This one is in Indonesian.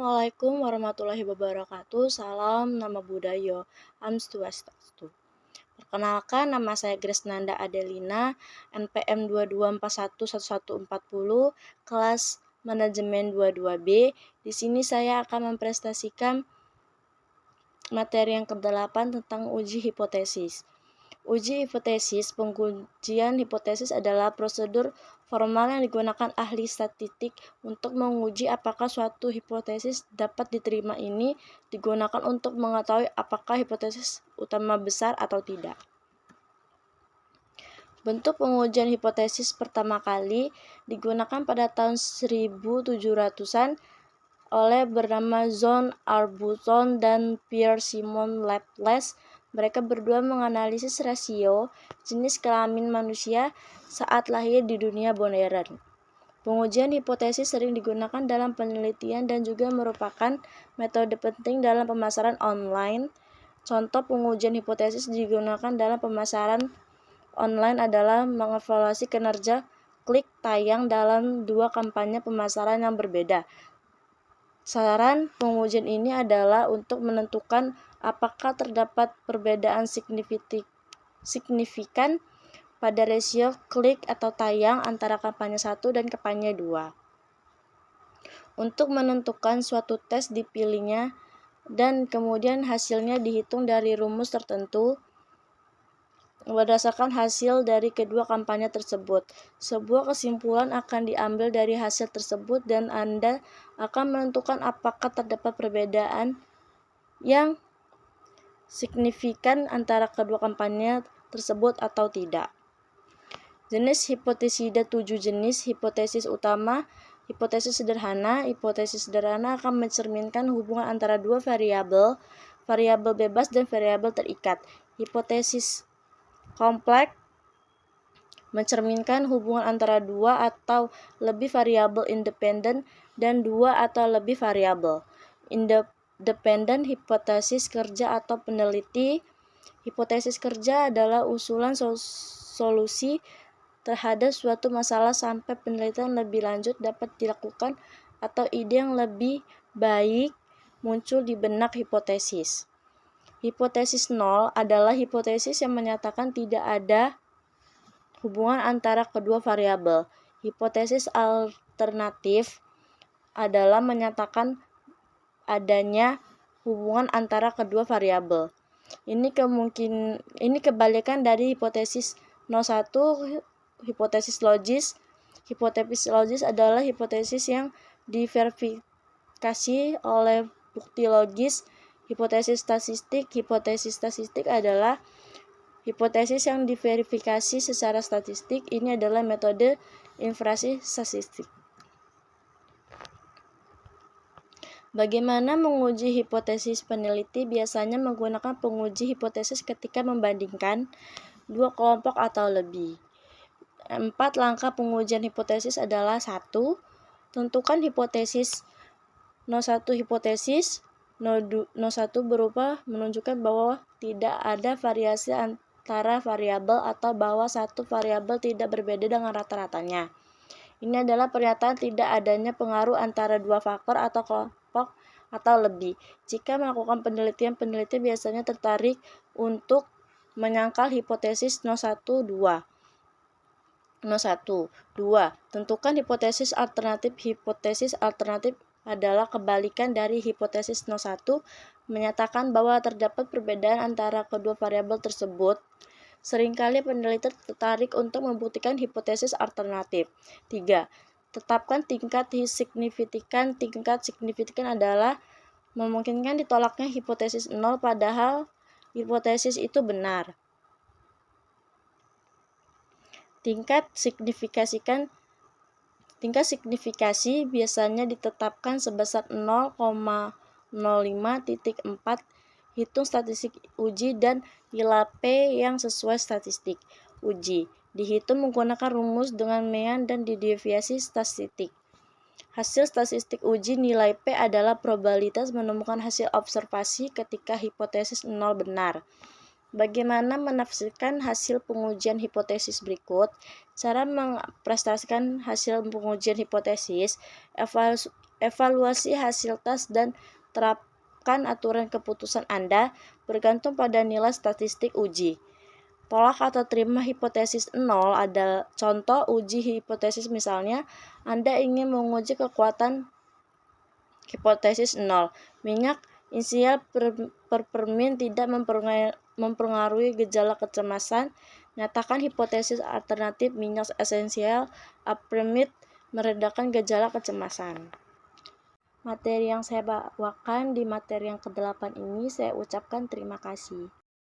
Assalamualaikum warahmatullahi wabarakatuh. Salam nama budaya. Am Swastiastu. Perkenalkan, nama saya Gresnanda Adelina, NPM 22411140, kelas Manajemen 22B. Di sini saya akan mempresentasikan materi yang ke-8 tentang uji hipotesis. Uji hipotesis, pengujian hipotesis adalah prosedur formal yang digunakan ahli statistik untuk menguji apakah suatu hipotesis dapat diterima. Ini digunakan untuk mengetahui apakah hipotesis utama besar atau tidak. Bentuk pengujian hipotesis pertama kali digunakan pada tahun 1700-an oleh bernama John Arbuton dan Pierre Simon Laplace. Mereka berdua menganalisis rasio jenis kelamin manusia saat lahir di dunia modern. Pengujian hipotesis sering digunakan dalam penelitian dan juga merupakan metode penting dalam pemasaran online. Contoh pengujian hipotesis digunakan dalam pemasaran online adalah mengevaluasi kinerja klik tayang dalam dua kampanye pemasaran yang berbeda. Saran pengujian ini adalah untuk menentukan apakah terdapat perbedaan signifikan pada rasio klik atau tayang antara kampanye 1 dan kampanye 2. Untuk menentukan suatu tes dipilihnya dan kemudian hasilnya dihitung dari rumus tertentu berdasarkan hasil dari kedua kampanye tersebut. Sebuah kesimpulan akan diambil dari hasil tersebut dan Anda akan menentukan apakah terdapat perbedaan yang signifikan antara kedua kampanye tersebut atau tidak. Jenis hipotesida 7 jenis. Hipotesis utama, hipotesis sederhana. Hipotesis sederhana akan mencerminkan hubungan antara dua variabel, variabel bebas dan variabel terikat. Hipotesis kompleks mencerminkan hubungan antara dua atau lebih variabel independen dan dua atau lebih variabel independen. Hipotesis kerja atau peneliti. Hipotesis kerja adalah usulan solusi terhadap suatu masalah sampai penelitian lebih lanjut dapat dilakukan atau ide yang lebih baik muncul di benak hipotesis. Hipotesis nol adalah hipotesis yang menyatakan tidak ada hubungan antara kedua variabel. Hipotesis alternatif adalah menyatakan adanya hubungan antara kedua variabel. Ini kebalikan dari hipotesis 01, hipotesis logis. Hipotesis logis adalah hipotesis yang diverifikasi oleh bukti logis. Hipotesis statistik adalah hipotesis yang diverifikasi secara statistik. Ini adalah metode inferensi statistik. Bagaimana menguji hipotesis? Peneliti biasanya menggunakan penguji hipotesis ketika membandingkan dua kelompok atau lebih. 4 langkah pengujian hipotesis adalah 1. Tentukan hipotesis. 01 hipotesis. 01 berupa menunjukkan bahwa tidak ada variasi antara variabel atau bahwa satu variabel tidak berbeda dengan rata-ratanya. Ini adalah pernyataan tidak adanya pengaruh antara dua faktor atau kelompok atau lebih. Jika melakukan penelitian biasanya tertarik untuk menyangkal hipotesis 01. 2. Tentukan hipotesis alternatif. Hipotesis alternatif adalah kebalikan dari hipotesis 01, menyatakan bahwa terdapat perbedaan antara kedua variabel tersebut. Seringkali peneliti tertarik untuk membuktikan hipotesis alternatif. 3. Tetapkan tingkat signifikan. Tingkat signifikan adalah memungkinkan ditolaknya hipotesis 0 padahal hipotesis itu benar. Tingkat signifikasi biasanya ditetapkan sebesar 0,05.4. Hitung statistik uji dan nilai P yang sesuai statistik uji. Dihitung menggunakan rumus dengan mean dan deviasi statistik. Hasil statistik uji nilai P adalah probabilitas menemukan hasil observasi ketika hipotesis 0 benar. Bagaimana menafsirkan hasil pengujian hipotesis berikut? Cara mempresentasikan hasil pengujian hipotesis. Evaluasi hasil tes dan terapkan aturan keputusan Anda bergantung pada nilai statistik uji. Tolak atau terima hipotesis 0 ada contoh uji hipotesis, misalnya Anda ingin menguji kekuatan hipotesis 0. Minyak inisial permin tidak mempengaruhi gejala kecemasan. Nyatakan hipotesis alternatif minyak esensial apremid meredakan gejala kecemasan. Materi yang saya bawakan di materi yang ke-8 ini saya ucapkan terima kasih.